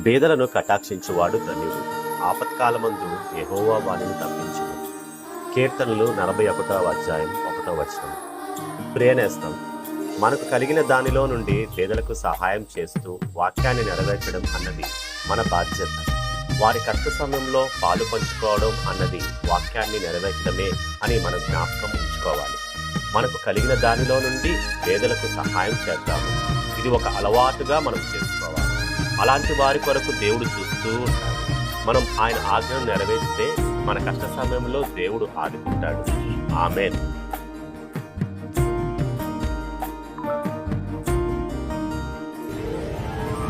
బేదలను కటాక్షించువాడు ధన్యుడు. ఆపత్కాలమందు యెహోవా వానిని తప్పించును. కీర్తనలు 41వ అధ్యాయం 1వ వచనం. ప్రియనేస్తం, మనకు కలిగిన దానిలో నుండి పేదలకు సహాయం చేస్తూ వాక్యాన్ని నెరవేర్చడం అన్నది మన బాధ్యత. వారి కష్ట సమయంలో పాలు పంచుకోవడం అన్నది వాక్యాన్ని నెరవేర్చడమే అని మనం జ్ఞాపకం ఉంచుకోవాలి. మనకు కలిగిన దానిలో నుండి పేదలకు సహాయం చేద్దాము. ఇది ఒక అలవాటుగా మనం చేసుకోవాలి. అలాంటి వారి కొరకు దేవుడు చూస్తూ ఉంటాడు. మనం ఆయన ఆజ్ఞను నెరవేర్చితే మన కష్ట సమయంలో దేవుడు ఆదుకుంటాడు. ఆమేన్.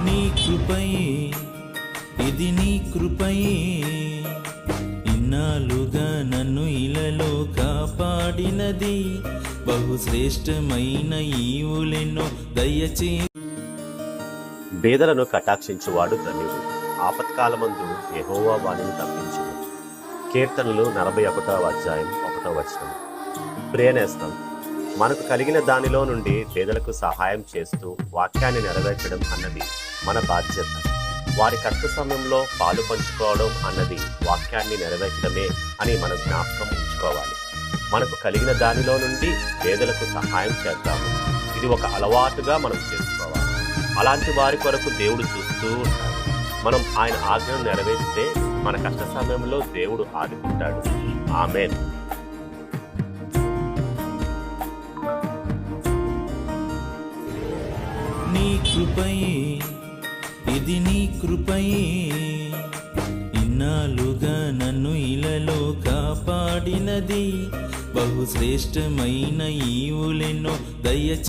నీ కృపయే, ఇది నీ కృపయే, ఇన్నాళ్ళుగా నన్ను ఇలలో కాపాడినది. బహుశ్రేష్టమైన ఈవులెన్నో దయచే. బేదలను కటాక్షించువాడు ధన్యుడు. ఆపత్కాలమందు యెహోవా వానిని తప్పించును. కీర్తనలు 41వ అధ్యాయం 1వ వచనం. ప్రియనేస్తం, మనకు కలిగిన దానిలో నుండి పేదలకు సహాయం చేస్తూ వాక్యాన్ని నెరవేర్చడం అన్నది మన బాధ్యత. వారి కష్ట సమయంలో పాలు పంచుకోవడం అన్నది వాక్యాన్ని నెరవేర్చడమే అని మనం జ్ఞాపకం ఉంచుకోవాలి. మనకు కలిగిన దానిలో నుండి పేదలకు సహాయం చేద్దాము. ఇది ఒక అలవాటుగా మనం చేసుకోవాలి. అలాంటి వారి కొరకు దేవుడు చూస్తూ ఉంటాడు. మనం ఆయన ఆజ్ఞను నెరవేర్చితే మన కష్ట సమయంలో దేవుడు ఆదుకుంటాడు. ఆమేన్. నీ కృపయే, ఇది నీ కృపయే, ఇన్నాళ్ళుగా నన్ను ఇలలో కాపాడినది. బహుశ్రేష్టమైన ఈవులెన్నో దయచే.